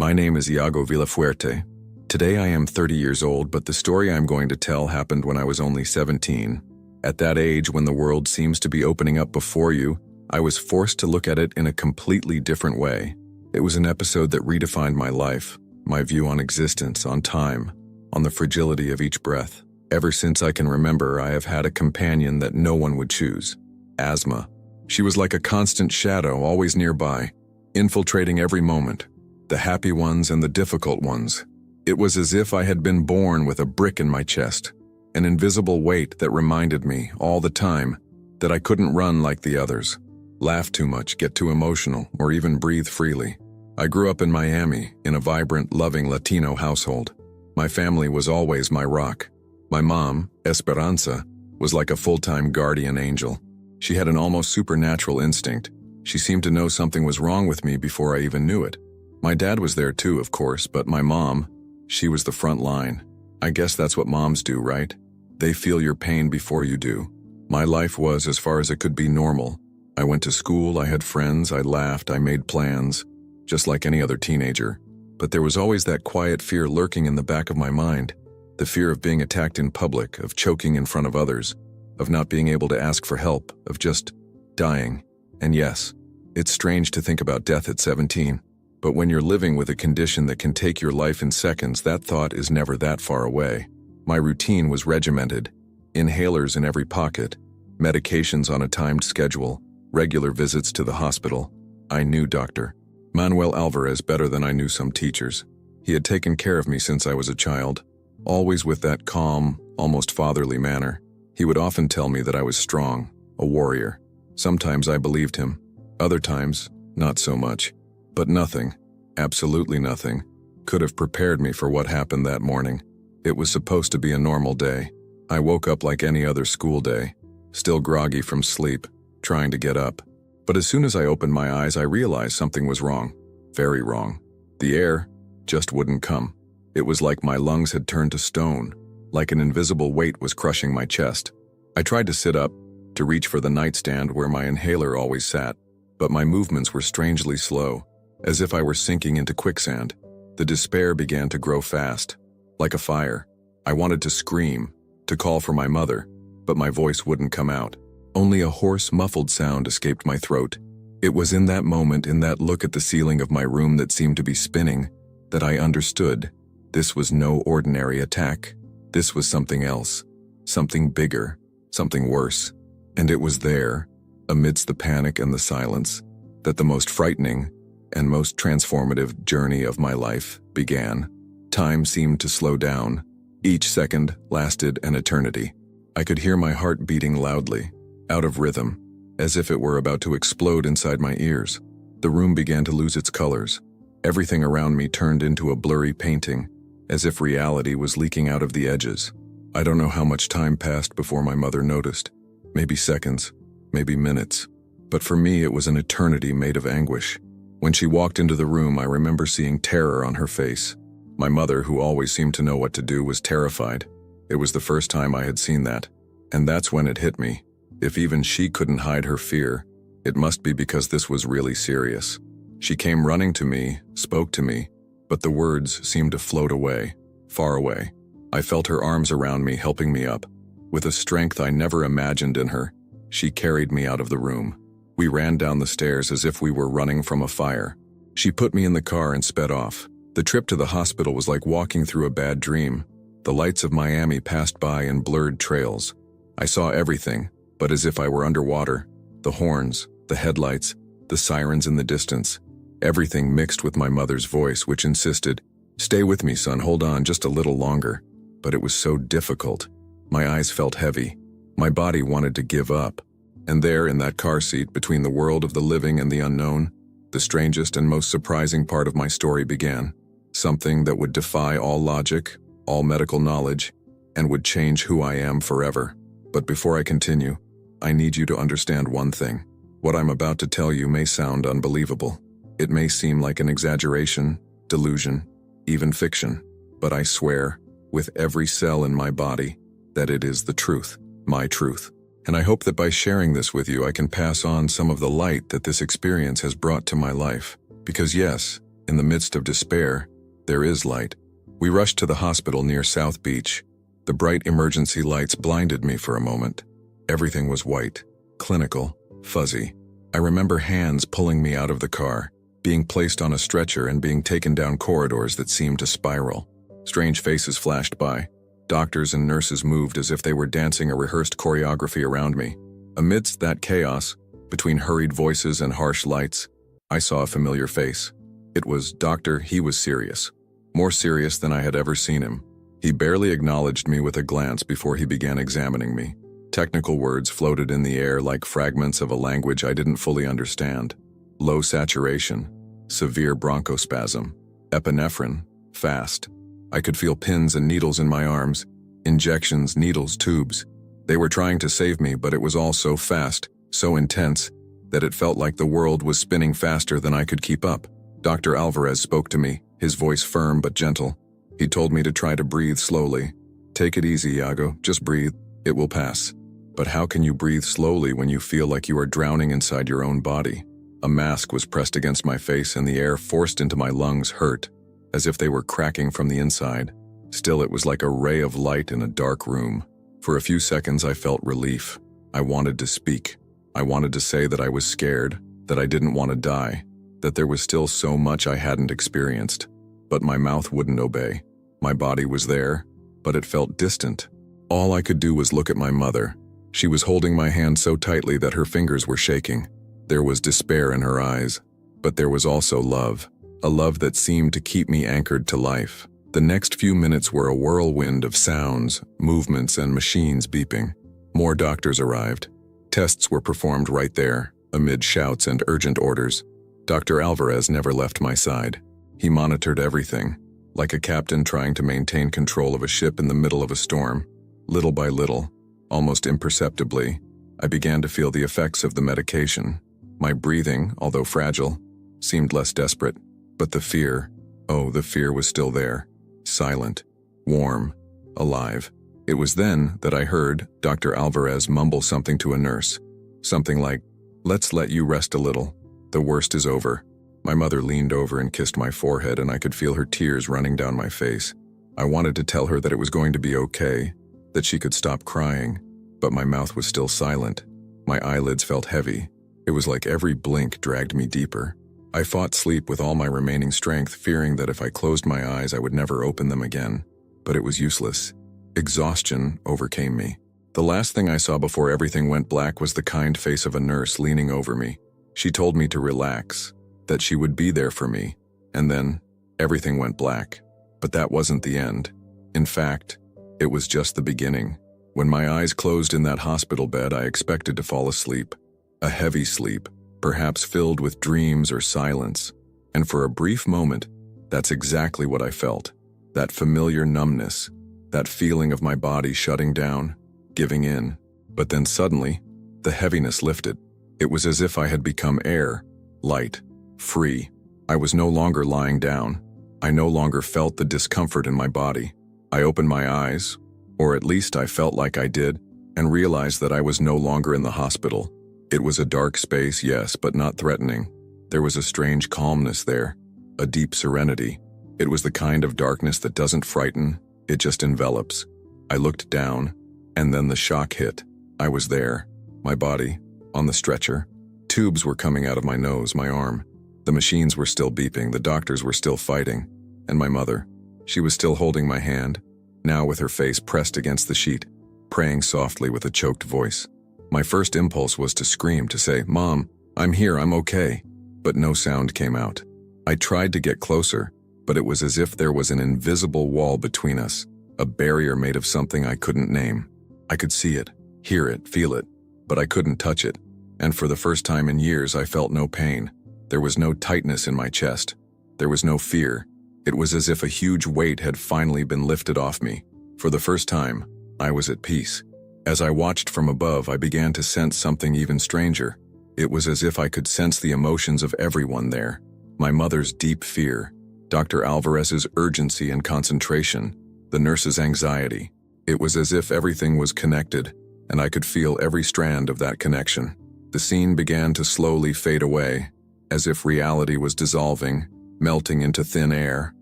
My name is Iago Villafuerte. Today I am 30 years old, but the story I'm going to tell happened when I was only 17. At that age, when the world seems to be opening up before you, I was forced to look at it in a completely different way. It was an episode that redefined my life, my view on existence, on time, on the fragility of each breath. Ever since I can remember, I have had a companion that no one would choose: asthma. She was like a constant shadow, always nearby, infiltrating every moment, the happy ones and the difficult ones. It was as if I had been born with a brick in my chest, an invisible weight that reminded me, all the time, that I couldn't run like the others, laugh too much, get too emotional, or even breathe freely. I grew up in Miami, in a vibrant, loving Latino household. My family was always my rock. My mom, Esperanza, was like a full-time guardian angel. She had an almost supernatural instinct. She seemed to know something was wrong with me before I even knew it. My dad was there too, of course, but my mom, she was the front line. I guess that's what moms do, right? They feel your pain before you do. My life was, as far as it could be, normal. I went to school, I had friends, I laughed, I made plans, just like any other teenager. But there was always that quiet fear lurking in the back of my mind. The fear of being attacked in public, of choking in front of others, of not being able to ask for help, of just dying. And yes, it's strange to think about death at 17. But when you're living with a condition that can take your life in seconds, that thought is never that far away. My routine was regimented. Inhalers in every pocket, medications on a timed schedule, regular visits to the hospital. I knew Dr. Manuel Alvarez better than I knew some teachers. He had taken care of me since I was a child, always with that calm, almost fatherly manner. He would often tell me that I was strong, a warrior. Sometimes I believed him, other times, not so much. But nothing, absolutely nothing, could have prepared me for what happened that morning. It was supposed to be a normal day. I woke up like any other school day, still groggy from sleep, trying to get up. But as soon as I opened my eyes, I realized something was wrong, very wrong. The air just wouldn't come. It was like my lungs had turned to stone, like an invisible weight was crushing my chest. I tried to sit up, to reach for the nightstand where my inhaler always sat, but my movements were strangely slow, as if I were sinking into quicksand. The despair began to grow fast, like a fire. I wanted to scream, to call for my mother, but my voice wouldn't come out. Only a hoarse, muffled sound escaped my throat. It was in that moment, in that look at the ceiling of my room that seemed to be spinning, that I understood. This was no ordinary attack. This was something else, something bigger, something worse. And it was there, amidst the panic and the silence, that the most frightening and most transformative journey of my life began. Time seemed to slow down. Each second lasted an eternity. I could hear my heart beating loudly, out of rhythm, as if it were about to explode inside my ears. The room began to lose its colors. Everything around me turned into a blurry painting, as if reality was leaking out of the edges. I don't know how much time passed before my mother noticed. Maybe seconds, maybe minutes. But for me, it was an eternity made of anguish. When she walked into the room, I remember seeing terror on her face. My mother, who always seemed to know what to do, was terrified. It was the first time I had seen that. And that's when it hit me. If even she couldn't hide her fear, it must be because this was really serious. She came running to me, spoke to me, but the words seemed to float away, far away. I felt her arms around me, helping me up. With a strength I never imagined in her, she carried me out of the room. We ran down the stairs as if we were running from a fire. She put me in the car and sped off. The trip to the hospital was like walking through a bad dream. The lights of Miami passed by in blurred trails. I saw everything, but as if I were underwater. The horns, the headlights, the sirens in the distance. Everything mixed with my mother's voice, which insisted, "Stay with me, son, hold on just a little longer." But it was so difficult. My eyes felt heavy. My body wanted to give up. And there, in that car seat, between the world of the living and the unknown, the strangest and most surprising part of my story began. Something that would defy all logic, all medical knowledge, and would change who I am forever. But before I continue, I need you to understand one thing. What I'm about to tell you may sound unbelievable. It may seem like an exaggeration, delusion, even fiction. But I swear, with every cell in my body, that it is the truth, my truth. And I hope that by sharing this with you, I can pass on some of the light that this experience has brought to my life. Because yes, in the midst of despair, there is light. We rushed to the hospital near South Beach. The bright emergency lights blinded me for a moment. Everything was white, clinical, fuzzy. I remember hands pulling me out of the car, being placed on a stretcher and being taken down corridors that seemed to spiral. Strange faces flashed by. Doctors and nurses moved as if they were dancing a rehearsed choreography around me. Amidst that chaos, between hurried voices and harsh lights, I saw a familiar face. It was Doctor. He was serious. More serious than I had ever seen him. He barely acknowledged me with a glance before he began examining me. Technical words floated in the air like fragments of a language I didn't fully understand. Low saturation, severe bronchospasm, epinephrine, fast. I could feel pins and needles in my arms, injections, needles, tubes. They were trying to save me, but it was all so fast, so intense, that it felt like the world was spinning faster than I could keep up. Dr. Alvarez spoke to me, his voice firm but gentle. He told me to try to breathe slowly. Take it easy, Iago, just breathe. It will pass. But how can you breathe slowly when you feel like you are drowning inside your own body? A mask was pressed against my face and the air forced into my lungs hurt, as if they were cracking from the inside. Still, it was like a ray of light in a dark room. For a few seconds I felt relief. I wanted to speak. I wanted to say that I was scared, that I didn't want to die, that there was still so much I hadn't experienced. But my mouth wouldn't obey. My body was there, but it felt distant. All I could do was look at my mother. She was holding my hand so tightly that her fingers were shaking. There was despair in her eyes, but there was also love, a love that seemed to keep me anchored to life. The next few minutes were a whirlwind of sounds, movements, and machines beeping. More doctors arrived. Tests were performed right there, amid shouts and urgent orders. Dr. Alvarez never left my side. He monitored everything, like a captain trying to maintain control of a ship in the middle of a storm. Little by little, almost imperceptibly, I began to feel the effects of the medication. My breathing, although fragile, seemed less desperate. But the fear, the fear was still there. Silent, warm, alive. It was then that I heard Dr. Alvarez mumble something to a nurse. Something like, "Let's let you rest a little. The worst is over." My mother leaned over and kissed my forehead, and I could feel her tears running down my face. I wanted to tell her that it was going to be okay, that she could stop crying, but my mouth was still silent. My eyelids felt heavy. It was like every blink dragged me deeper. I fought sleep with all my remaining strength, fearing that if I closed my eyes I would never open them again. But it was useless. Exhaustion overcame me. The last thing I saw before everything went black was the kind face of a nurse leaning over me. She told me to relax, that she would be there for me, and then everything went black. But that wasn't the end. In fact, it was just the beginning. When my eyes closed in that hospital bed, I expected to fall asleep. A heavy sleep, perhaps filled with dreams or silence. And for a brief moment, that's exactly what I felt. That familiar numbness, that feeling of my body shutting down, giving in. But then suddenly, the heaviness lifted. It was as if I had become air, light, free. I was no longer lying down. I no longer felt the discomfort in my body. I opened my eyes, or at least I felt like I did, and realized that I was no longer in the hospital. It was a dark space, yes, but not threatening. There was a strange calmness there, a deep serenity. It was the kind of darkness that doesn't frighten, it just envelops. I looked down, and then the shock hit. I was there, my body, on the stretcher. Tubes were coming out of my nose, my arm. The machines were still beeping, the doctors were still fighting. And my mother, she was still holding my hand, now with her face pressed against the sheet, praying softly with a choked voice. My first impulse was to scream, to say, "Mom, I'm here, I'm okay." But no sound came out. I tried to get closer, but it was as if there was an invisible wall between us, a barrier made of something I couldn't name. I could see it, hear it, feel it, but I couldn't touch it. And for the first time in years, I felt no pain. There was no tightness in my chest. There was no fear. It was as if a huge weight had finally been lifted off me. For the first time, I was at peace. As I watched from above, I began to sense something even stranger. It was as if I could sense the emotions of everyone there. My mother's deep fear, Dr. Alvarez's urgency and concentration, the nurse's anxiety. It was as if everything was connected, and I could feel every strand of that connection. The scene began to slowly fade away, as if reality was dissolving, melting into thin air.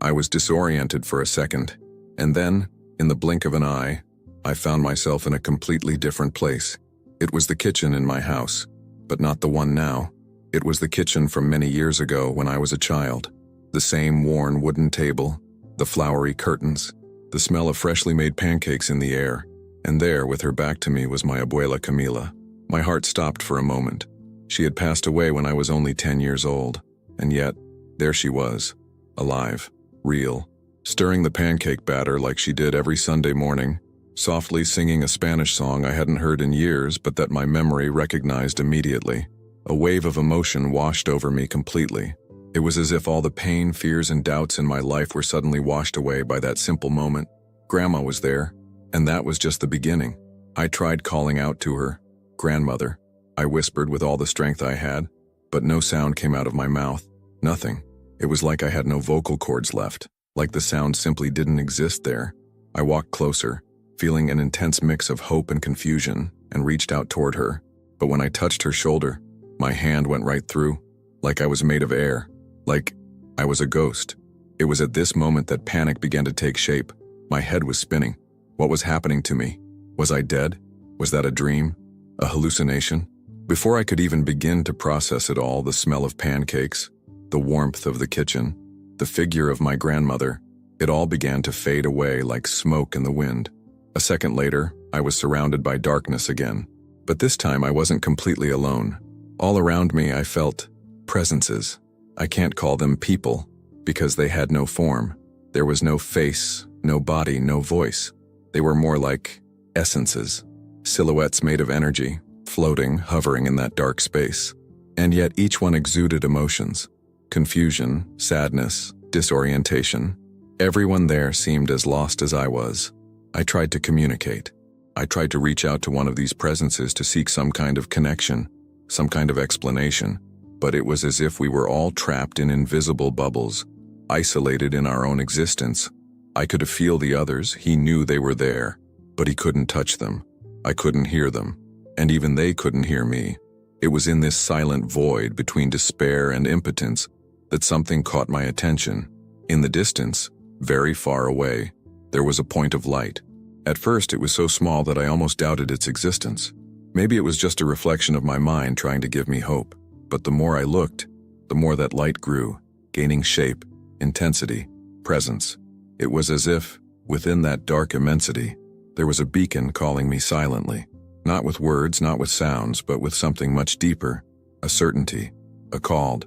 I was disoriented for a second, and then, in the blink of an eye, I found myself in a completely different place. It was the kitchen in my house, but not the one now. It was the kitchen from many years ago when I was a child. The same worn wooden table, the flowery curtains, the smell of freshly made pancakes in the air, and there, with her back to me, was my abuela Camila. My heart stopped for a moment. She had passed away when I was only 10 years old, and yet, there she was, alive, real, stirring the pancake batter like she did every Sunday morning, softly singing a Spanish song I hadn't heard in years but that my memory recognized immediately. A wave of emotion washed over me completely. It was as if all the pain, fears, and doubts in my life were suddenly washed away by that simple moment. Grandma was there, and that was just the beginning. I tried calling out to her, "Grandmother," I whispered with all the strength I had, but no sound came out of my mouth. Nothing. It was like I had no vocal cords left, like the sound simply didn't exist there. I walked closer, feeling an intense mix of hope and confusion, and reached out toward her. But when I touched her shoulder, my hand went right through, like I was made of air, like I was a ghost. It was at this moment that panic began to take shape. My head was spinning. What was happening to me? Was I dead? Was that a dream? A hallucination? Before I could even begin to process it all, the smell of pancakes, the warmth of the kitchen, the figure of my grandmother, it all began to fade away like smoke in the wind. A second later, I was surrounded by darkness again. But this time I wasn't completely alone. All around me I felt presences. I can't call them people, because they had no form. There was no face, no body, no voice. They were more like essences, silhouettes made of energy, floating, hovering in that dark space. And yet each one exuded emotions. Confusion, sadness, disorientation. Everyone there seemed as lost as I was. I tried to communicate. I tried to reach out to one of these presences to seek some kind of connection, some kind of explanation, but it was as if we were all trapped in invisible bubbles, isolated in our own existence. I could feel the others. He knew they were there, but he couldn't touch them. I couldn't hear them, and even they couldn't hear me. It was in this silent void between despair and impotence that something caught my attention. In the distance, very far away, there was a point of light. At first, it was so small that I almost doubted its existence. Maybe it was just a reflection of my mind trying to give me hope. But the more I looked, the more that light grew, gaining shape, intensity, presence. It was as if, within that dark immensity, there was a beacon calling me silently. Not with words, not with sounds, but with something much deeper. A certainty, a call.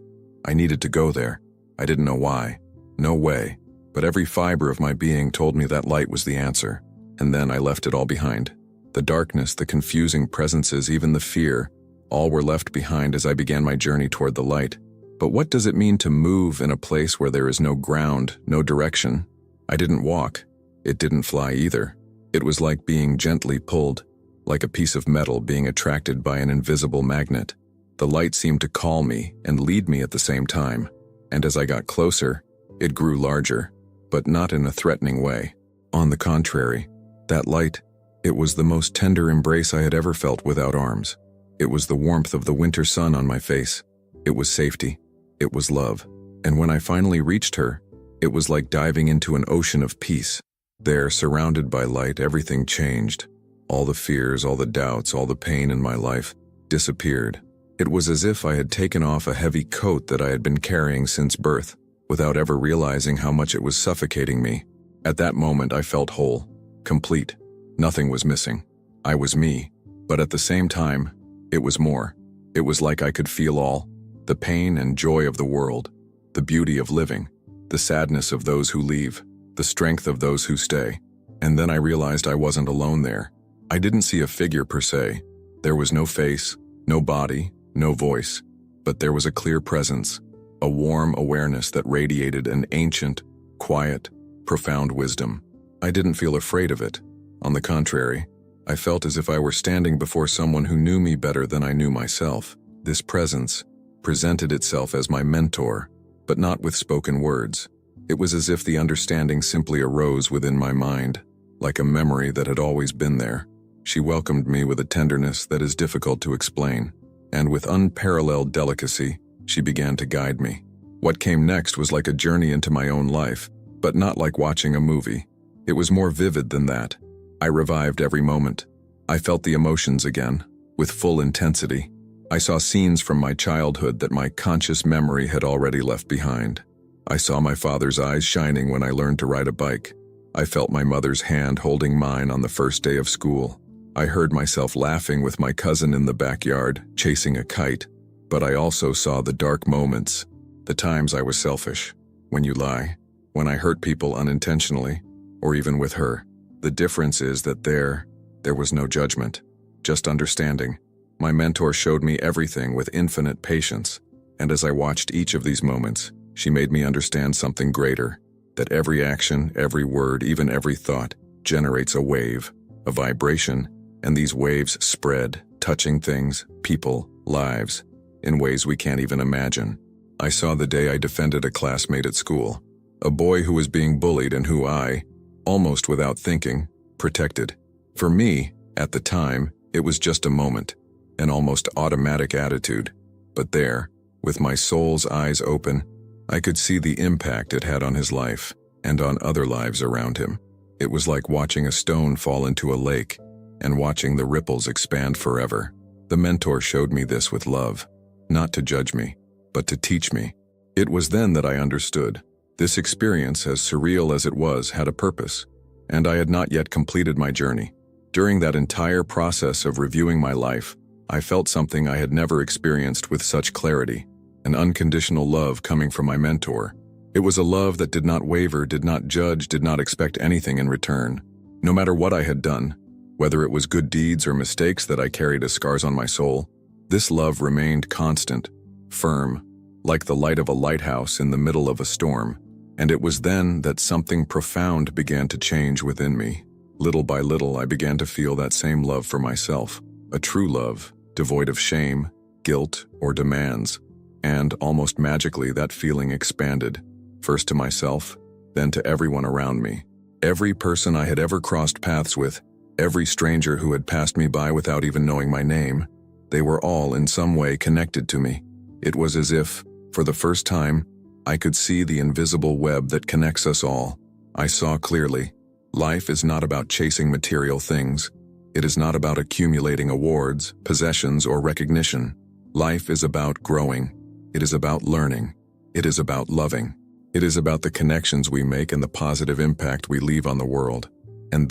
I needed to go there. I didn't know why. No way. But every fiber of my being told me that light was the answer. And then I left it all behind. The darkness, the confusing presences, even the fear, all were left behind as I began my journey toward the light. But what does it mean to move in a place where there is no ground, no direction? I didn't walk. It didn't fly either. It was like being gently pulled, like a piece of metal being attracted by an invisible magnet. The light seemed to call me and lead me at the same time. And as I got closer, it grew larger, but not in a threatening way. On the contrary, that light, it was the most tender embrace I had ever felt without arms. It was the warmth of the winter sun on my face. It was safety. It was love. And when I finally reached her, it was like diving into an ocean of peace. There, surrounded by light, everything changed. All the fears, all the doubts, all the pain in my life disappeared. It was as if I had taken off a heavy coat that I had been carrying since birth, without ever realizing how much it was suffocating me. At that moment, I felt whole, complete. Nothing was missing. I was me. But at the same time, it was more. It was like I could feel all, the pain and joy of the world, the beauty of living, the sadness of those who leave, the strength of those who stay. And then I realized I wasn't alone there. I didn't see a figure per se. There was no face, no body, no voice, but there was a clear presence, a warm awareness that radiated an ancient, quiet, profound wisdom. I didn't feel afraid of it. On the contrary, I felt as if I were standing before someone who knew me better than I knew myself. This presence presented itself as my mentor, but not with spoken words. It was as if the understanding simply arose within my mind, like a memory that had always been there. She welcomed me with a tenderness that is difficult to explain, and with unparalleled delicacy, she began to guide me. What came next was like a journey into my own life, but not like watching a movie. It was more vivid than that. I revived every moment. I felt the emotions again, with full intensity. I saw scenes from my childhood that my conscious memory had already left behind. I saw my father's eyes shining when I learned to ride a bike. I felt my mother's hand holding mine on the first day of school. I heard myself laughing with my cousin in the backyard, chasing a kite. But I also saw the dark moments, the times I was selfish, when you lie, when I hurt people unintentionally, or even with her. The difference is that there was no judgment, just understanding. My mentor showed me everything with infinite patience, and as I watched each of these moments, she made me understand something greater, that every action, every word, even every thought, generates a wave, a vibration, and these waves spread, touching things, people, lives, in ways we can't even imagine. I saw the day I defended a classmate at school, a boy who was being bullied and who I, almost without thinking, protected. For me, at the time, it was just a moment, an almost automatic attitude. But there, with my soul's eyes open, I could see the impact it had on his life and on other lives around him. It was like watching a stone fall into a lake and watching the ripples expand forever. The mentor showed me this with love, not to judge me, but to teach me. It was then that I understood. This experience, as surreal as it was, had a purpose, and I had not yet completed my journey. During that entire process of reviewing my life, I felt something I had never experienced with such clarity, an unconditional love coming from my mentor. It was a love that did not waver, did not judge, did not expect anything in return. No matter what I had done, whether it was good deeds or mistakes that I carried as scars on my soul, this love remained constant, firm, like the light of a lighthouse in the middle of a storm. And it was then that something profound began to change within me. Little by little, I began to feel that same love for myself, a true love, devoid of shame, guilt, or demands. And almost magically, that feeling expanded, first to myself, then to everyone around me. Every person I had ever crossed paths with, every stranger who had passed me by without even knowing my name, they were all in some way connected to me. It was as if, for the first time, I could see the invisible web that connects us all. I saw clearly. Life is not about chasing material things. It is not about accumulating awards, possessions, or recognition. Life is about growing. It is about learning. It is about loving. It is about the connections we make and the positive impact we leave on the world. And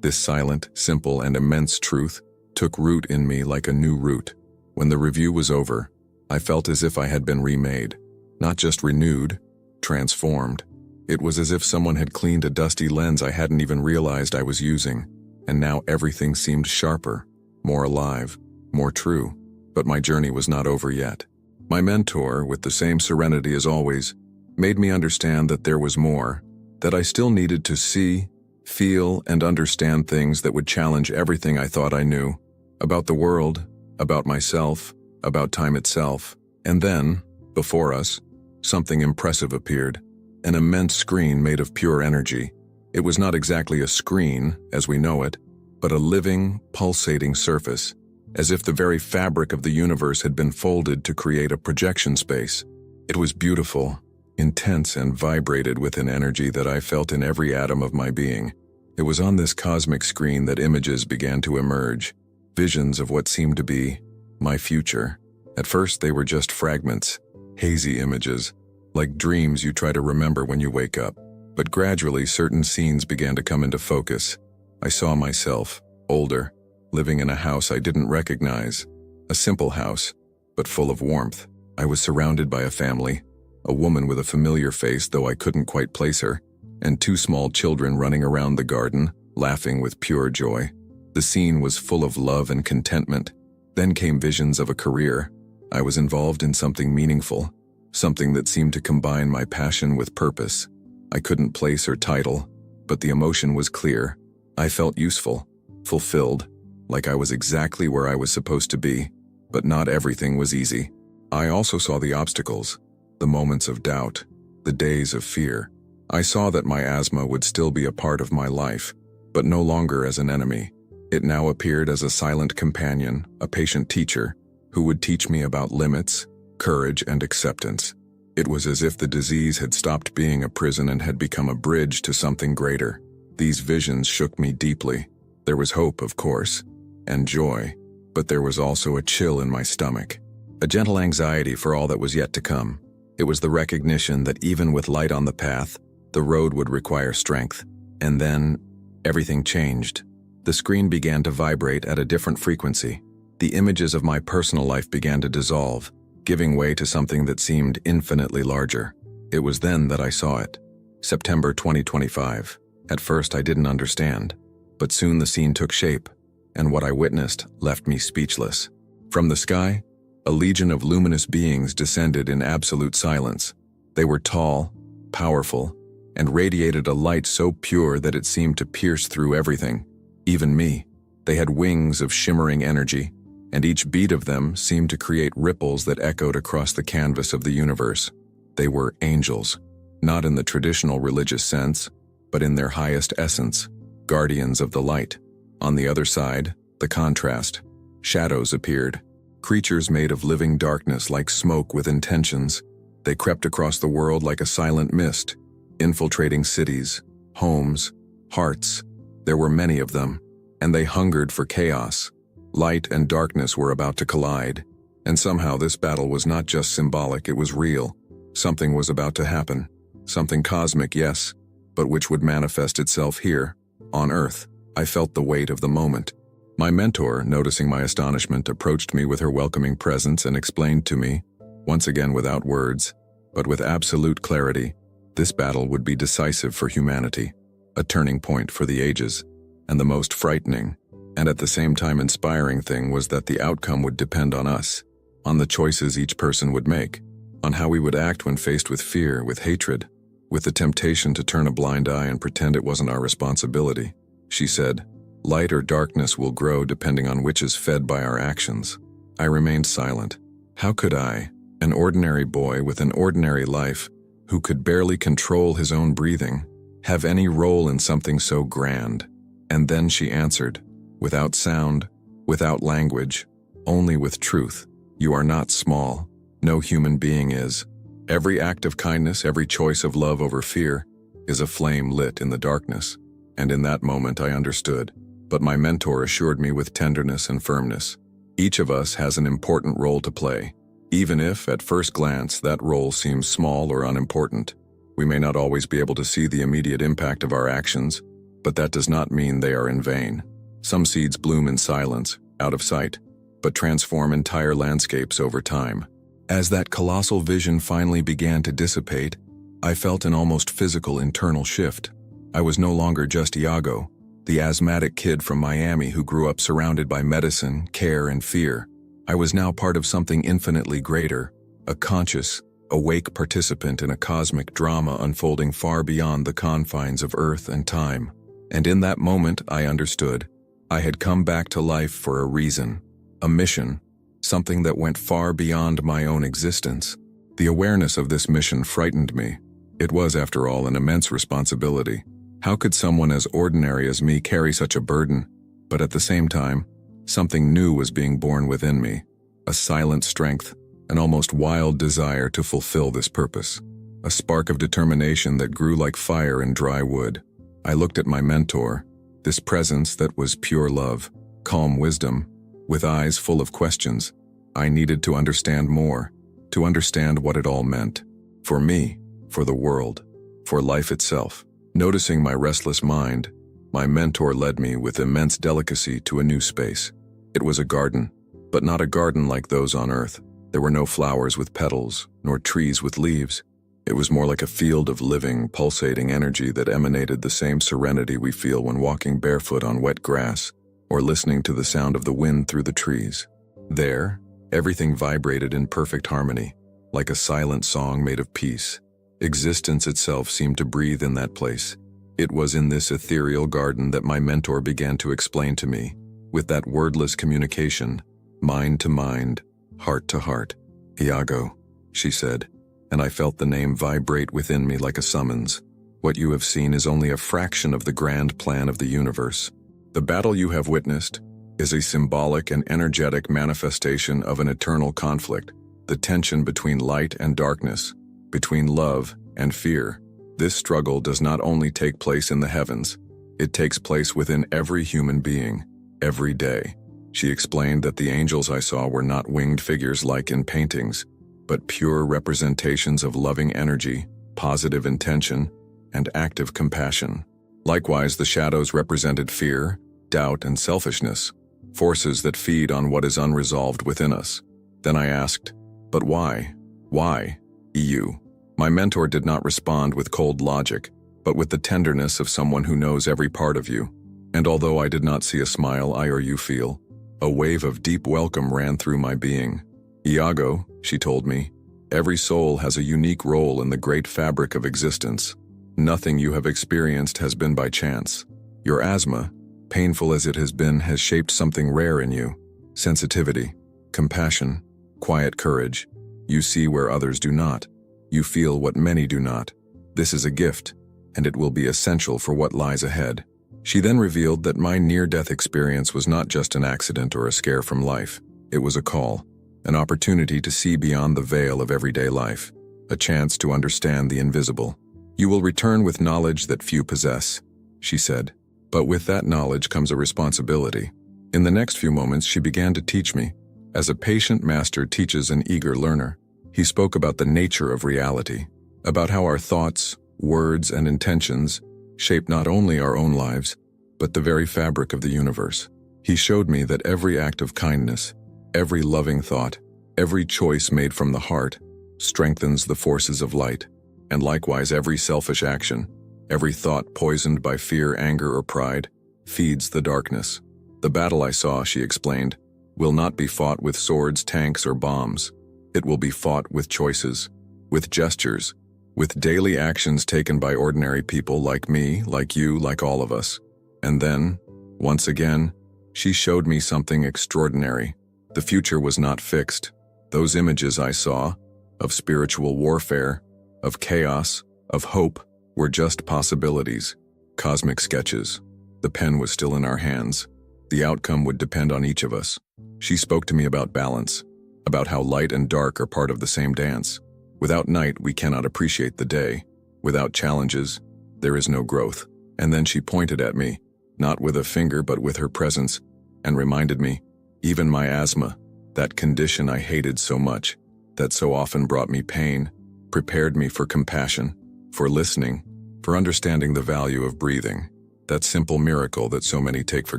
this silent, simple, and immense truth, took root in me like a new root. When the review was over, I felt as if I had been remade. Not just renewed, transformed. It was as if someone had cleaned a dusty lens I hadn't even realized I was using, and now everything seemed sharper, more alive, more true. But my journey was not over yet. My mentor, with the same serenity as always, made me understand that there was more, that I still needed to see, feel, and understand things that would challenge everything I thought I knew, about the world, about myself, about time itself. And then, before us, something impressive appeared, an immense screen made of pure energy. It was not exactly a screen, as we know it, but a living, pulsating surface, as if the very fabric of the universe had been folded to create a projection space. It was beautiful, intense, and vibrated with an energy that I felt in every atom of my being. It was on this cosmic screen that images began to emerge, visions of what seemed to be my future. At first, they were just fragments, hazy images, like dreams you try to remember when you wake up. But gradually, certain scenes began to come into focus. I saw myself, older, living in a house I didn't recognize. A simple house, but full of warmth. I was surrounded by a family, a woman with a familiar face though I couldn't quite place her, and two small children running around the garden, laughing with pure joy. The scene was full of love and contentment. Then came visions of a career. I was involved in something meaningful, something that seemed to combine my passion with purpose. I couldn't place or title, but the emotion was clear. I felt useful, fulfilled, like I was exactly where I was supposed to be, but not everything was easy. I also saw the obstacles, the moments of doubt, the days of fear. I saw that my asthma would still be a part of my life, but no longer as an enemy. It now appeared as a silent companion, a patient teacher, who would teach me about limits, courage, and acceptance. It was as if the disease had stopped being a prison and had become a bridge to something greater. These visions shook me deeply. There was hope, of course, and joy, but there was also a chill in my stomach, a gentle anxiety for all that was yet to come. It was the recognition that even with light on the path, the road would require strength. And then, everything changed. The screen began to vibrate at a different frequency. The images of my personal life began to dissolve, giving way to something that seemed infinitely larger. It was then that I saw it. September 2025. At first I didn't understand, but soon the scene took shape, and what I witnessed left me speechless. From the sky, a legion of luminous beings descended in absolute silence. They were tall, powerful, and radiated a light so pure that it seemed to pierce through everything, even me. They had wings of shimmering energy, and each beat of them seemed to create ripples that echoed across the canvas of the universe. They were angels, not in the traditional religious sense, but in their highest essence, guardians of the light. On the other side, the contrast. Shadows appeared, creatures made of living darkness like smoke with intentions. They crept across the world like a silent mist, infiltrating cities, homes, hearts. There were many of them, and they hungered for chaos. Light and darkness were about to collide, and somehow this battle was not just symbolic, it was real. Something was about to happen. Something cosmic, yes, but which would manifest itself here, on Earth. I felt the weight of the moment. My mentor, noticing my astonishment, approached me with her welcoming presence and explained to me, once again without words, but with absolute clarity, this battle would be decisive for humanity, a turning point for the ages, and the most frightening, and at the same time inspiring thing was that the outcome would depend on us, on the choices each person would make, on how we would act when faced with fear, with hatred, with the temptation to turn a blind eye and pretend it wasn't our responsibility. She said, "Light or darkness will grow depending on which is fed by our actions." I remained silent. How could I, an ordinary boy with an ordinary life, who could barely control his own breathing, have any role in something so grand? And then she answered, without sound, without language, only with truth. "You are not small. No human being is. Every act of kindness, every choice of love over fear, is a flame lit in the darkness." And in that moment I understood, but my mentor assured me with tenderness and firmness. Each of us has an important role to play, even if, at first glance, that role seems small or unimportant. We may not always be able to see the immediate impact of our actions, but that does not mean they are in vain. Some seeds bloom in silence, out of sight, but transform entire landscapes over time. As that colossal vision finally began to dissipate, I felt an almost physical internal shift. I was no longer just Iago, the asthmatic kid from Miami who grew up surrounded by medicine, care, and fear. I was now part of something infinitely greater, a conscious, awake participant in a cosmic drama unfolding far beyond the confines of Earth and time. And in that moment, I understood. I had come back to life for a reason, a mission, something that went far beyond my own existence. The awareness of this mission frightened me. It was, after all, an immense responsibility. How could someone as ordinary as me carry such a burden? But at the same time, something new was being born within me, a silent strength, an almost wild desire to fulfill this purpose, a spark of determination that grew like fire in dry wood. I looked at my mentor, this presence that was pure love, calm wisdom, with eyes full of questions. I needed to understand more, to understand what it all meant. For me, for the world, for life itself. Noticing my restless mind, my mentor led me with immense delicacy to a new space. It was a garden, but not a garden like those on Earth. There were no flowers with petals, nor trees with leaves. It was more like a field of living, pulsating energy that emanated the same serenity we feel when walking barefoot on wet grass, or listening to the sound of the wind through the trees. There, everything vibrated in perfect harmony, like a silent song made of peace. Existence itself seemed to breathe in that place. It was in this ethereal garden that my mentor began to explain to me, with that wordless communication, mind to mind, heart to heart. "Iago," she said, and I felt the name vibrate within me like a summons. "What you have seen is only a fraction of the grand plan of the universe. The battle you have witnessed is a symbolic and energetic manifestation of an eternal conflict, the tension between light and darkness, between love and fear. This struggle does not only take place in the heavens, it takes place within every human being, every day. She explained that the angels I saw were not winged figures like in paintings, but pure representations of loving energy, positive intention, and active compassion. Likewise, the shadows represented fear, doubt, and selfishness, forces that feed on what is unresolved within us. Then I asked, "But why? Why, EU?" My mentor did not respond with cold logic, but with the tenderness of someone who knows every part of you. And although I did not see a smile I or you feel, a wave of deep welcome ran through my being. "Iago," she told me, "every soul has a unique role in the great fabric of existence. Nothing you have experienced has been by chance. Your asthma, painful as it has been, has shaped something rare in you. Sensitivity, compassion, quiet courage. You see where others do not. You feel what many do not. This is a gift, and it will be essential for what lies ahead." She then revealed that my near-death experience was not just an accident or a scare from life. It was a call, an opportunity to see beyond the veil of everyday life, a chance to understand the invisible. "You will return with knowledge that few possess," she said. "But with that knowledge comes a responsibility." In the next few moments, she began to teach me, as a patient master teaches an eager learner. He spoke about the nature of reality, about how our thoughts, words, and intentions shape not only our own lives, but the very fabric of the universe. He showed me that every act of kindness, every loving thought, every choice made from the heart, strengthens the forces of light, and likewise every selfish action, every thought poisoned by fear, anger, or pride, feeds the darkness. "The battle I saw," she explained, "will not be fought with swords, tanks, or bombs. It will be fought with choices, with gestures, with daily actions taken by ordinary people like me, like you, like all of us." And then, once again, she showed me something extraordinary. The future was not fixed. Those images I saw, of spiritual warfare, of chaos, of hope, were just possibilities, cosmic sketches. The pen was still in our hands. The outcome would depend on each of us. She spoke to me about balance, about how light and dark are part of the same dance. Without night, we cannot appreciate the day. Without challenges, there is no growth. And then she pointed at me, not with a finger but with her presence, and reminded me, even my asthma, that condition I hated so much, that so often brought me pain, prepared me for compassion, for listening, for understanding the value of breathing, that simple miracle that so many take for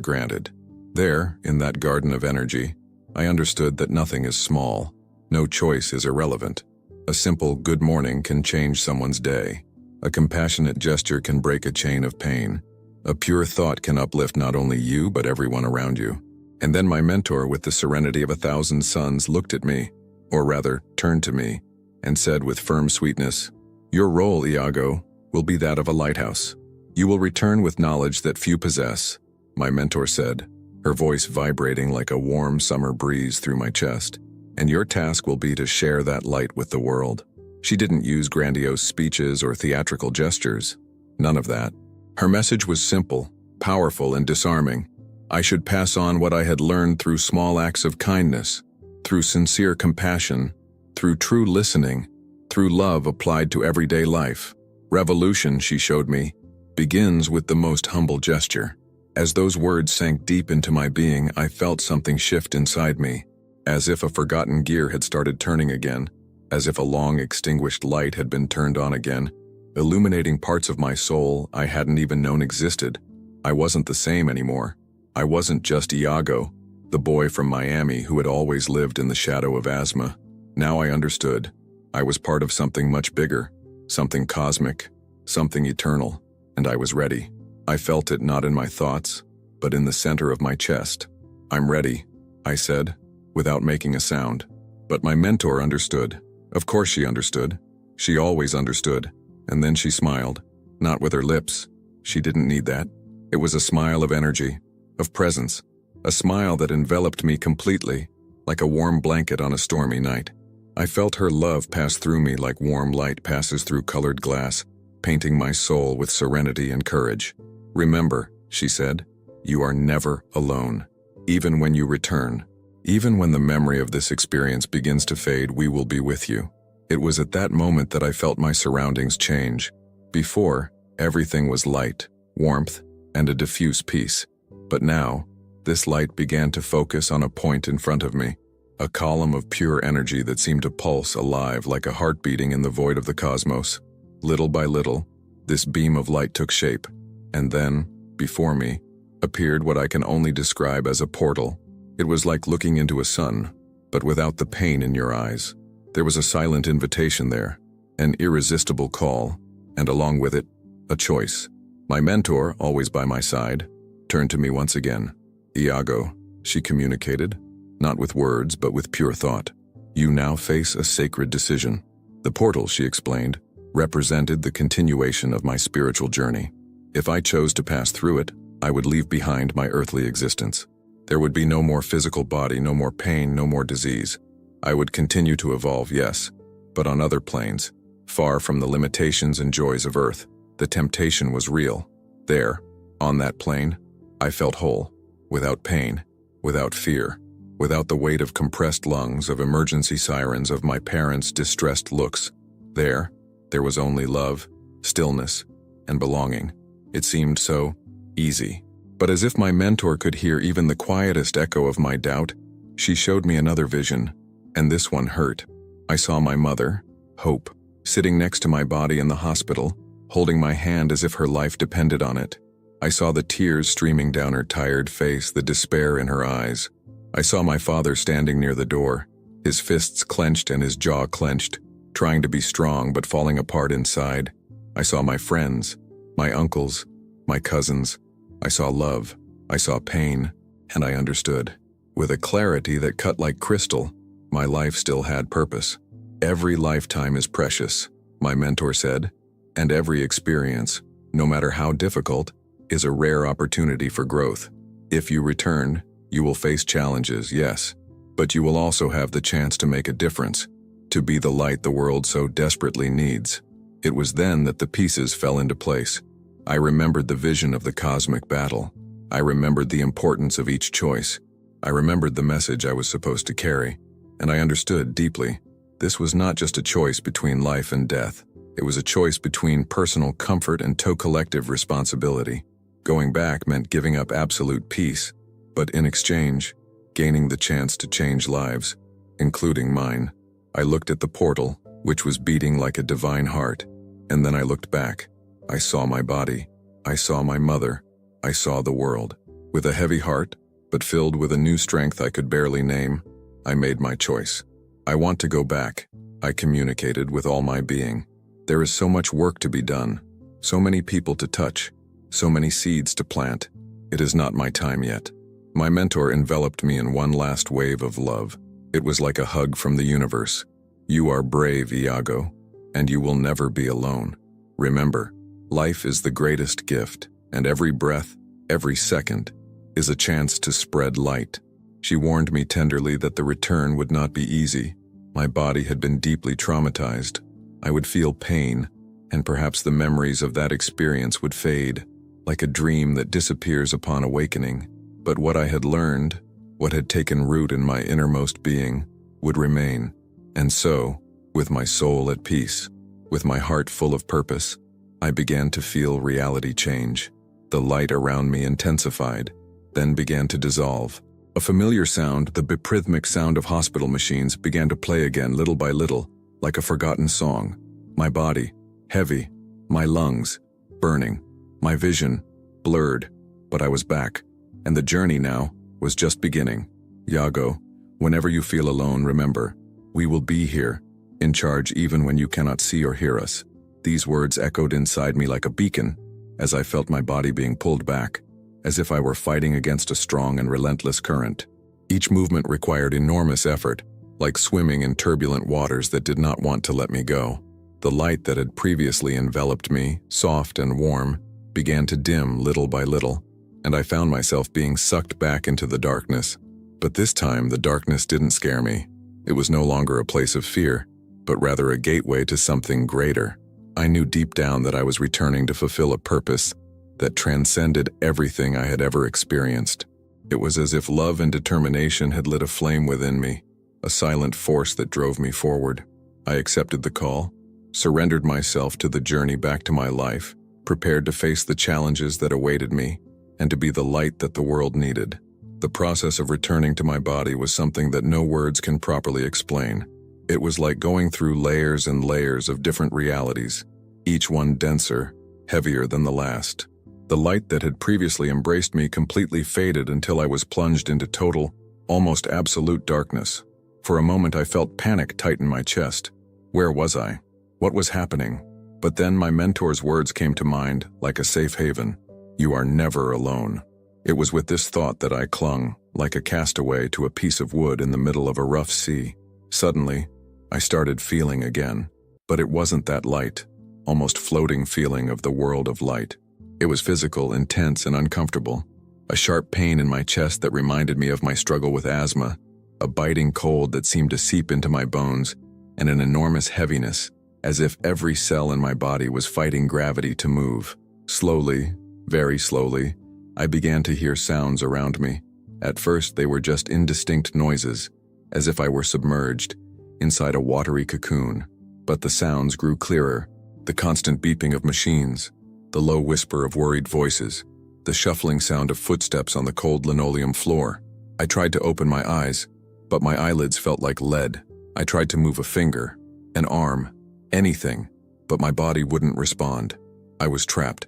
granted. There, in that garden of energy, I understood that nothing is small, no choice is irrelevant. A simple good morning can change someone's day. A compassionate gesture can break a chain of pain. A pure thought can uplift not only you but everyone around you. And then my mentor, with the serenity of 1,000 suns, looked at me, or rather, turned to me, and said with firm sweetness, "Your role, Iago, will be that of a lighthouse. You will return with knowledge that few possess," my mentor said, her voice vibrating like a warm summer breeze through my chest. "And your task will be to share that light with the world." She didn't use grandiose speeches or theatrical gestures. None of that. Her message was simple, powerful, and disarming. I should pass on what I had learned through small acts of kindness, through sincere compassion, through true listening, through love applied to everyday life. Revolution, she showed me, begins with the most humble gesture. As those words sank deep into my being, I felt something shift inside me. As if a forgotten gear had started turning again, as if a long extinguished light had been turned on again, illuminating parts of my soul I hadn't even known existed. I wasn't the same anymore. I wasn't just Iago, the boy from Miami who had always lived in the shadow of asthma. Now I understood. I was part of something much bigger, something cosmic, something eternal, and I was ready. I felt it not in my thoughts, but in the center of my chest. "I'm ready," I said, without making a sound. But my mentor understood. Of course she understood. She always understood. And then she smiled. Not with her lips. She didn't need that. It was a smile of energy, of presence, a smile that enveloped me completely, like a warm blanket on a stormy night. I felt her love pass through me like warm light passes through colored glass, painting my soul with serenity and courage. "Remember," she said, "you are never alone. Even when you return, even when the memory of this experience begins to fade, we will be with you. It was at that moment that I felt my surroundings change. Before, everything was light, warmth, and a diffuse peace. But now, this light began to focus on a point in front of me, a column of pure energy that seemed to pulse alive like a heart beating in the void of the cosmos. Little by little, this beam of light took shape, and then, before me, appeared what I can only describe as a portal. It was like looking into a sun, but without the pain in your eyes. There was a silent invitation there, an irresistible call, and along with it, a choice. My mentor, always by my side, turned to me once again. "Iago," she communicated, not with words but with pure thought. "You now face a sacred decision." The portal, she explained, represented the continuation of my spiritual journey. If I chose to pass through it, I would leave behind my earthly existence. There would be no more physical body, no more pain, no more disease. I would continue to evolve, yes, but on other planes, far from the limitations and joys of earth. The temptation was real. There, on that plane, I felt whole, without pain, without fear, without the weight of compressed lungs, of emergency sirens, of my parents' distressed looks. There was only love, stillness, and belonging. It seemed so easy. But as if my mentor could hear even the quietest echo of my doubt, she showed me another vision, and this one hurt. I saw my mother, Hope, sitting next to my body in the hospital, holding my hand as if her life depended on it. I saw the tears streaming down her tired face, the despair in her eyes. I saw my father standing near the door, his fists clenched and his jaw clenched, trying to be strong but falling apart inside. I saw my friends, my uncles, my cousins. I saw love, I saw pain, and I understood. With a clarity that cut like crystal, my life still had purpose. Every lifetime is precious, my mentor said, and every experience, no matter how difficult, is a rare opportunity for growth. If you return, you will face challenges, yes, but you will also have the chance to make a difference, to be the light the world so desperately needs. It was then that the pieces fell into place. I remembered the vision of the cosmic battle. I remembered the importance of each choice. I remembered the message I was supposed to carry, and I understood deeply. This was not just a choice between life and death. It was a choice between personal comfort and collective responsibility. Going back meant giving up absolute peace, but in exchange, gaining the chance to change lives, including mine. I looked at the portal, which was beating like a divine heart, and then I looked back. I saw my body. I saw my mother. I saw the world. With a heavy heart, but filled with a new strength I could barely name, I made my choice. I want to go back, I communicated with all my being. There is so much work to be done, so many people to touch, so many seeds to plant. It is not my time yet. My mentor enveloped me in one last wave of love. It was like a hug from the universe. You are brave, Iago, and you will never be alone. Remember, life is the greatest gift, and every breath, every second, is a chance to spread light. She warned me tenderly that the return would not be easy. My body had been deeply traumatized. I would feel pain, and perhaps the memories of that experience would fade, like a dream that disappears upon awakening. But what I had learned, what had taken root in my innermost being, would remain. And so, with my soul at peace, with my heart full of purpose, I began to feel reality change. The light around me intensified, then began to dissolve. A familiar sound, the beprythmic sound of hospital machines, began to play again little by little, like a forgotten song. My body, heavy, my lungs, burning, my vision, blurred, but I was back, and the journey now was just beginning. Iago, whenever you feel alone, remember, we will be here, in charge even when you cannot see or hear us. These words echoed inside me like a beacon, as I felt my body being pulled back, as if I were fighting against a strong and relentless current. Each movement required enormous effort, like swimming in turbulent waters that did not want to let me go. The light that had previously enveloped me, soft and warm, began to dim little by little, and I found myself being sucked back into the darkness. But this time, the darkness didn't scare me. It was no longer a place of fear, but rather a gateway to something greater. I knew deep down that I was returning to fulfill a purpose that transcended everything I had ever experienced. It was as if love and determination had lit a flame within me, a silent force that drove me forward. I accepted the call, surrendered myself to the journey back to my life, prepared to face the challenges that awaited me, and to be the light that the world needed. The process of returning to my body was something that no words can properly explain. It was like going through layers and layers of different realities, each one denser, heavier than the last. The light that had previously embraced me completely faded until I was plunged into total, almost absolute darkness. For a moment I felt panic tighten my chest. Where was I? What was happening? But then my mentor's words came to mind, like a safe haven. You are never alone. It was with this thought that I clung, like a castaway to a piece of wood in the middle of a rough sea. Suddenly, I started feeling again. But it wasn't that light, almost floating feeling of the world of light. It was physical, intense, and uncomfortable. A sharp pain in my chest that reminded me of my struggle with asthma, a biting cold that seemed to seep into my bones, and an enormous heaviness, as if every cell in my body was fighting gravity to move. Slowly, very slowly, I began to hear sounds around me. At first, they were just indistinct noises, as if I were submerged inside a watery cocoon. But the sounds grew clearer, the constant beeping of machines, the low whisper of worried voices, the shuffling sound of footsteps on the cold linoleum floor. I tried to open my eyes, but my eyelids felt like lead. I tried to move a finger, an arm, anything, but my body wouldn't respond. I was trapped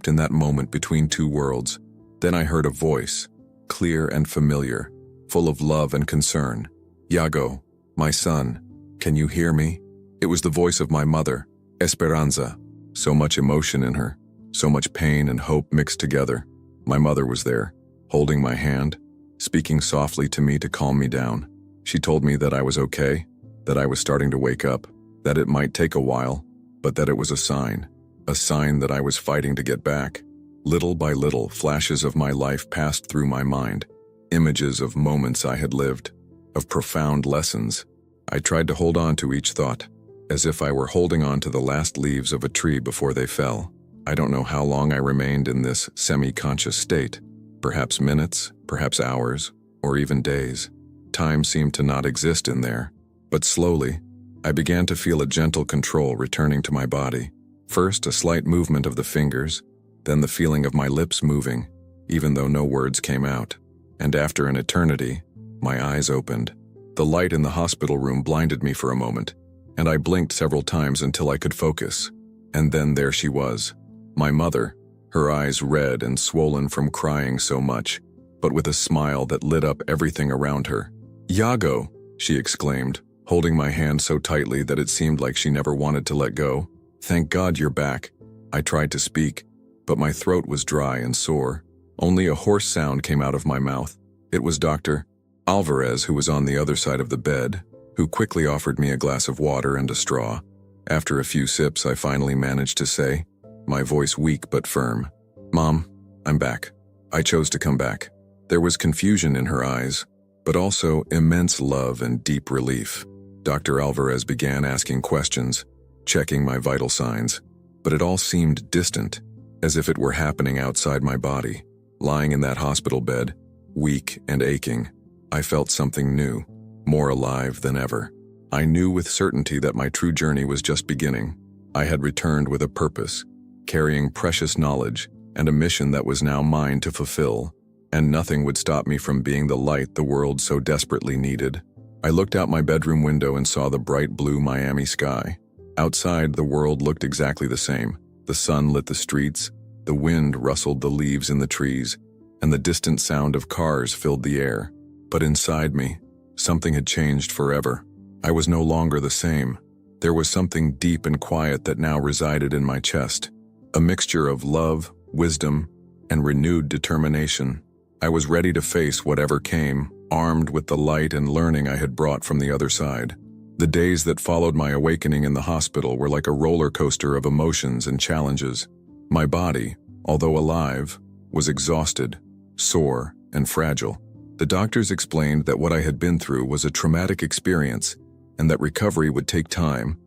in that moment between two worlds. Then I heard a voice, clear and familiar, full of love and concern. Iago, my son, can you hear me? It was the voice of my mother, Esperanza. So much emotion in her, so much pain and hope mixed together. My mother was there, holding my hand, speaking softly to me to calm me down. She told me that I was okay, that I was starting to wake up, that it might take a while, but that it was a sign that I was fighting to get back. Little by little, flashes of my life passed through my mind, images of moments I had lived, of profound lessons. I tried to hold on to each thought, as if I were holding on to the last leaves of a tree before they fell. I don't know how long I remained in this semi-conscious state, perhaps minutes, perhaps hours, or even days. Time seemed to not exist in there, but slowly, I began to feel a gentle control returning to my body. First, a slight movement of the fingers, then the feeling of my lips moving, even though no words came out. And after an eternity, my eyes opened. The light in the hospital room blinded me for a moment, and I blinked several times until I could focus. And then there she was, my mother, her eyes red and swollen from crying so much, but with a smile that lit up everything around her. Iago, she exclaimed, holding my hand so tightly that it seemed like she never wanted to let go. Thank God you're back. I tried to speak, but my throat was dry and sore. Only a hoarse sound came out of my mouth. It was Dr. Alvarez, who was on the other side of the bed, who quickly offered me a glass of water and a straw. After a few sips, I finally managed to say, my voice weak but firm, Mom, I'm back. I chose to come back. There was confusion in her eyes, but also immense love and deep relief. Dr. Alvarez began asking questions, checking my vital signs, but it all seemed distant, as if it were happening outside my body. Lying in that hospital bed, weak and aching, I felt something new, more alive than ever. I knew with certainty that my true journey was just beginning. I had returned with a purpose, carrying precious knowledge and a mission that was now mine to fulfill, and nothing would stop me from being the light the world so desperately needed. I looked out my bedroom window and saw the bright blue Miami sky. Outside, the world looked exactly the same. The sun lit the streets, the wind rustled the leaves in the trees, and the distant sound of cars filled the air. But inside me, something had changed forever. I was no longer the same. There was something deep and quiet that now resided in my chest, a mixture of love, wisdom, and renewed determination. I was ready to face whatever came, armed with the light and learning I had brought from the other side. The days that followed my awakening in the hospital were like a roller coaster of emotions and challenges. My body, although alive, was exhausted, sore, and fragile. The doctors explained that what I had been through was a traumatic experience and that recovery would take time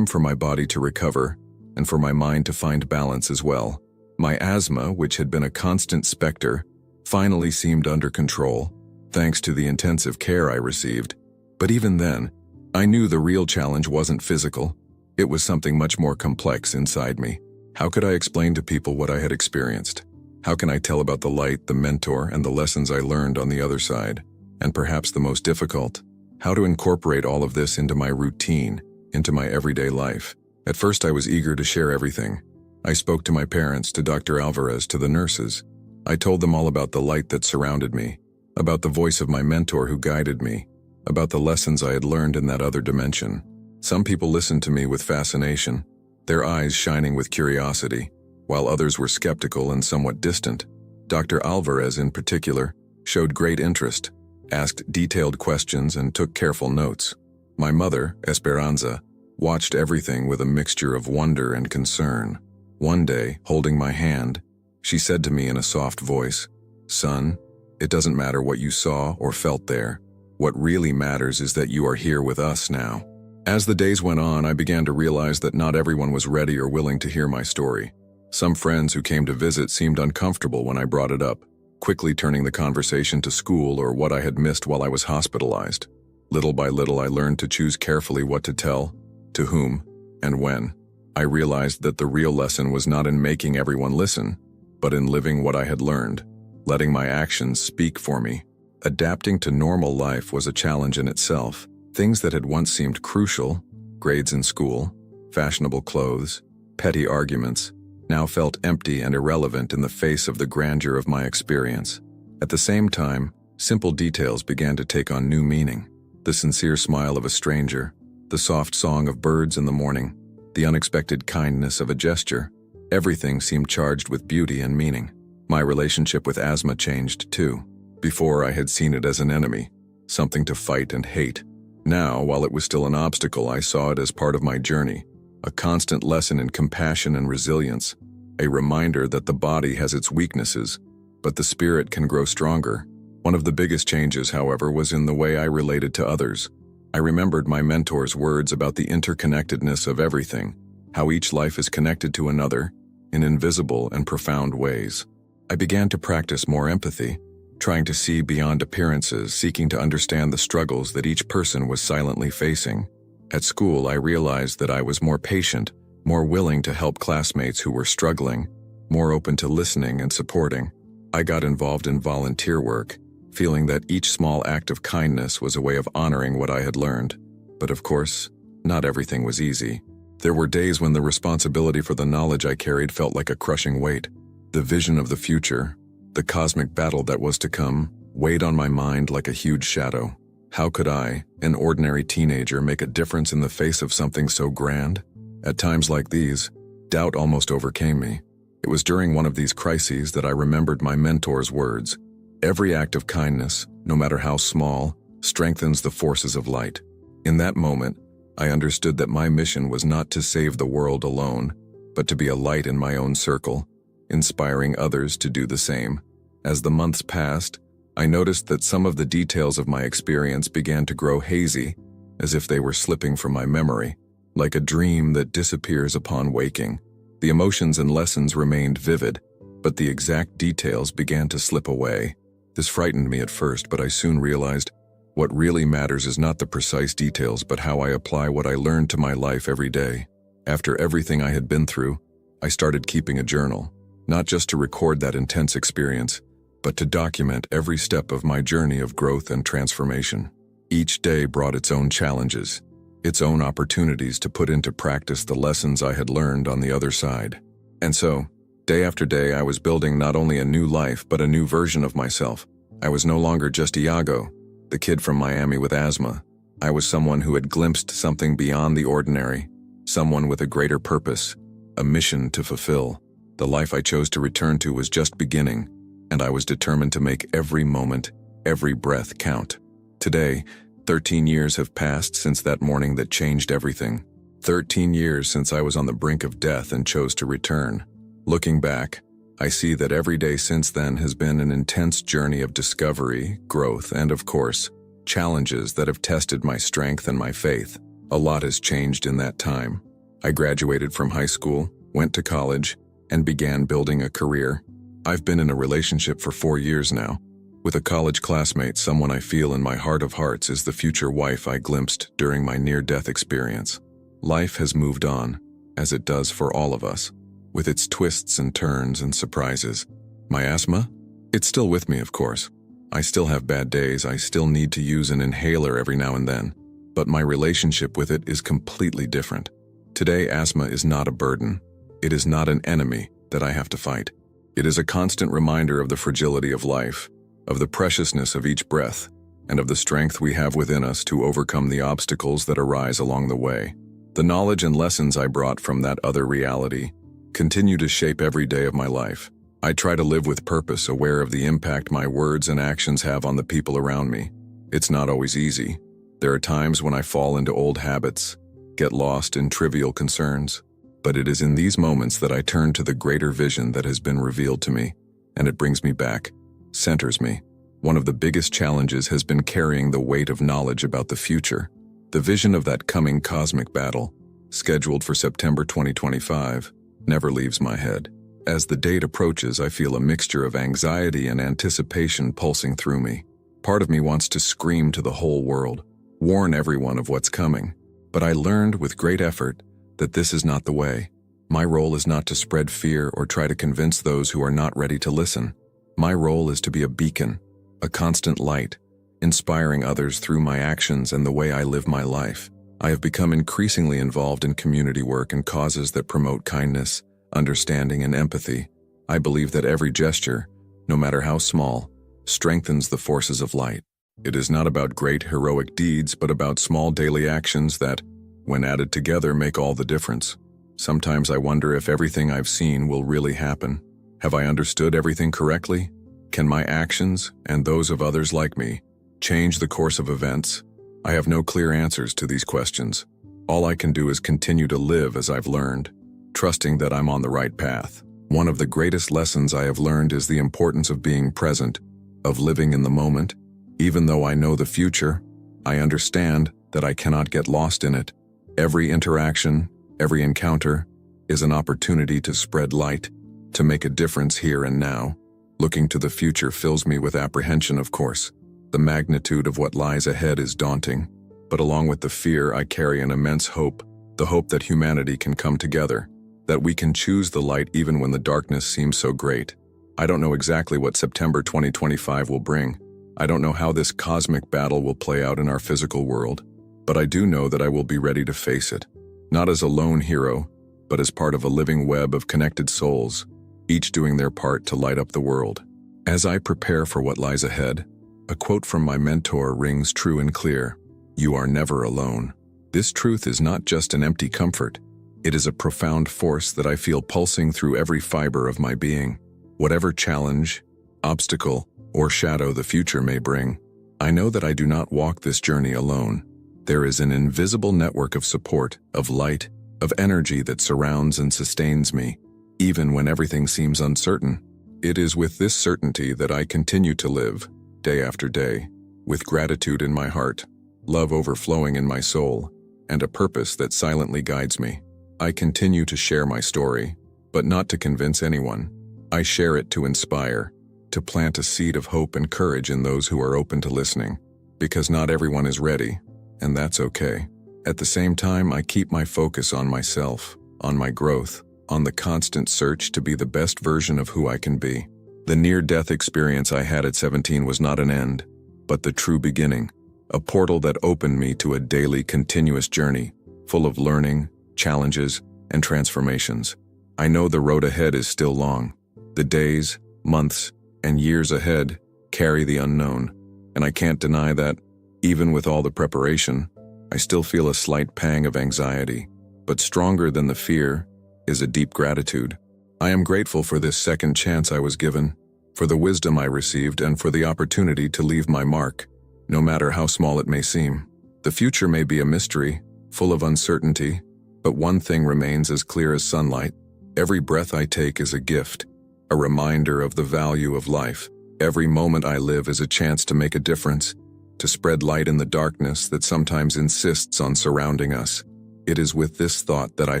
for my body to recover and for my mind to find balance as well. My asthma, which had been a constant specter, finally seemed under control, thanks to the intensive care I received. But even then, I knew the real challenge wasn't physical. It was something much more complex inside me. How could I explain to people what I had experienced? How can I tell about the light, the mentor, and the lessons I learned on the other side? And perhaps the most difficult, how to incorporate all of this into my routine, into my everyday life. At first I was eager to share everything. I spoke to my parents, to Dr. Alvarez, to the nurses. I told them all about the light that surrounded me, about the voice of my mentor who guided me, about the lessons I had learned in that other dimension. Some people listened to me with fascination, their eyes shining with curiosity, while others were skeptical and somewhat distant. Dr. Alvarez, in particular, showed great interest, asked detailed questions, and took careful notes. My mother, Esperanza, watched everything with a mixture of wonder and concern. One day, holding my hand, she said to me in a soft voice, "Son, it doesn't matter what you saw or felt there. What really matters is that you are here with us now." As the days went on, I began to realize that not everyone was ready or willing to hear my story. Some friends who came to visit seemed uncomfortable when I brought it up, quickly turning the conversation to school or what I had missed while I was hospitalized. Little by little, I learned to choose carefully what to tell, to whom, and when. I realized that the real lesson was not in making everyone listen, but in living what I had learned, letting my actions speak for me. Adapting to normal life was a challenge in itself. Things that had once seemed crucial, grades in school, fashionable clothes, petty arguments, now felt empty and irrelevant in the face of the grandeur of my experience. At the same time, simple details began to take on new meaning. The sincere smile of a stranger, the soft song of birds in the morning, the unexpected kindness of a gesture. Everything seemed charged with beauty and meaning. My relationship with asthma changed too. Before, I had seen it as an enemy, something to fight and hate. Now, while it was still an obstacle, I saw it as part of my journey, a constant lesson in compassion and resilience, a reminder that the body has its weaknesses, but the spirit can grow stronger. One of the biggest changes, however, was in the way I related to others. I remembered my mentor's words about the interconnectedness of everything, how each life is connected to another, in invisible and profound ways. I began to practice more empathy, trying to see beyond appearances, seeking to understand the struggles that each person was silently facing. At school, I realized that I was more patient, more willing to help classmates who were struggling, more open to listening and supporting. I got involved in volunteer work, feeling that each small act of kindness was a way of honoring what I had learned. But of course, not everything was easy. There were days when the responsibility for the knowledge I carried felt like a crushing weight. The vision of the future, the cosmic battle that was to come, weighed on my mind like a huge shadow. How could I, an ordinary teenager, make a difference in the face of something so grand? At times like these, doubt almost overcame me. It was during one of these crises that I remembered my mentor's words. Every act of kindness, no matter how small, strengthens the forces of light. In that moment, I understood that my mission was not to save the world alone, but to be a light in my own circle, inspiring others to do the same. As the months passed, I noticed that some of the details of my experience began to grow hazy, as if they were slipping from my memory, like a dream that disappears upon waking. The emotions and lessons remained vivid, but the exact details began to slip away. This frightened me at first, but I soon realized what really matters is not the precise details, but how I apply what I learned to my life every day. After everything I had been through, I started keeping a journal, not just to record that intense experience, but to document every step of my journey of growth and transformation. Each day brought its own challenges, its own opportunities to put into practice the lessons I had learned on the other side. And so, day after day, I was building not only a new life, but a new version of myself. I was no longer just Iago, the kid from Miami with asthma. I was someone who had glimpsed something beyond the ordinary, someone with a greater purpose, a mission to fulfill. The life I chose to return to was just beginning, and I was determined to make every moment, every breath count. Today, 13 years have passed since that morning that changed everything. 13 years since I was on the brink of death and chose to return. Looking back, I see that every day since then has been an intense journey of discovery, growth, and of course, challenges that have tested my strength and my faith. A lot has changed in that time. I graduated from high school, went to college, and began building a career. I've been in a relationship for 4 years now. With a college classmate, someone I feel in my heart of hearts is the future wife I glimpsed during my near-death experience. Life has moved on, as it does for all of us, with its twists and turns and surprises. My asthma? It's still with me, of course. I still have bad days, I still need to use an inhaler every now and then, but my relationship with it is completely different. Today, asthma is not a burden. It is not an enemy that I have to fight. It is a constant reminder of the fragility of life, of the preciousness of each breath, and of the strength we have within us to overcome the obstacles that arise along the way. The knowledge and lessons I brought from that other reality continue to shape every day of my life. I try to live with purpose, aware of the impact my words and actions have on the people around me. It's not always easy. There are times when I fall into old habits, get lost in trivial concerns, but it is in these moments that I turn to the greater vision that has been revealed to me, and it brings me back, centers me. One of the biggest challenges has been carrying the weight of knowledge about the future. The vision of that coming cosmic battle, scheduled for September 2025, never leaves my head. As the date approaches, I feel a mixture of anxiety and anticipation pulsing through me. Part of me wants to scream to the whole world, warn everyone of what's coming. But I learned with great effort that this is not the way. My role is not to spread fear or try to convince those who are not ready to listen. My role is to be a beacon, a constant light, inspiring others through my actions and the way I live my life. I have become increasingly involved in community work and causes that promote kindness, understanding, and empathy. I believe that every gesture, no matter how small, strengthens the forces of light. It is not about great heroic deeds, but about small daily actions that, when added together, make all the difference. Sometimes I wonder if everything I've seen will really happen. Have I understood everything correctly? Can my actions, and those of others like me, change the course of events? I have no clear answers to these questions. All I can do is continue to live as I've learned, trusting that I'm on the right path. One of the greatest lessons I have learned is the importance of being present, of living in the moment. Even though I know the future, I understand that I cannot get lost in it. Every interaction, every encounter, is an opportunity to spread light, to make a difference here and now. Looking to the future fills me with apprehension, of course. The magnitude of what lies ahead is daunting, but along with the fear, I carry an immense hope, the hope that humanity can come together, that we can choose the light even when the darkness seems so great. I don't know exactly what September 2025 will bring. I don't know how this cosmic battle will play out in our physical world, but I do know that I will be ready to face it, not as a lone hero, but as part of a living web of connected souls, each doing their part to light up the world. As I prepare for what lies ahead, a quote from my mentor rings true and clear: "You are never alone." This truth is not just an empty comfort. It is a profound force that I feel pulsing through every fiber of my being. Whatever challenge, obstacle, or shadow the future may bring, I know that I do not walk this journey alone. There is an invisible network of support, of light, of energy that surrounds and sustains me, even when everything seems uncertain. It is with this certainty that I continue to live, day after day, with gratitude in my heart, love overflowing in my soul, and a purpose that silently guides me. I continue to share my story, but not to convince anyone. I share it to inspire, to plant a seed of hope and courage in those who are open to listening, because not everyone is ready, and that's okay. At the same time, I keep my focus on myself, on my growth, on the constant search to be the best version of who I can be. The near-death experience I had at 17 was not an end, but the true beginning, a portal that opened me to a daily, continuous journey, full of learning, challenges, and transformations. I know the road ahead is still long. The days, months, and years ahead carry the unknown, and I can't deny that, even with all the preparation, I still feel a slight pang of anxiety. But stronger than the fear is a deep gratitude. I am grateful for this second chance I was given, for the wisdom I received, and for the opportunity to leave my mark, no matter how small it may seem. The future may be a mystery, full of uncertainty, but one thing remains as clear as sunlight. Every breath I take is a gift, a reminder of the value of life. Every moment I live is a chance to make a difference, to spread light in the darkness that sometimes insists on surrounding us. It is with this thought that I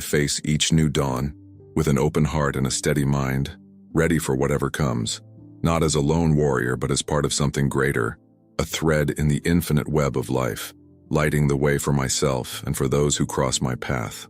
face each new dawn, with an open heart and a steady mind, ready for whatever comes. not as a lone warrior, but as part of something greater, a thread in the infinite web of life, lighting the way for myself and for those who cross my path.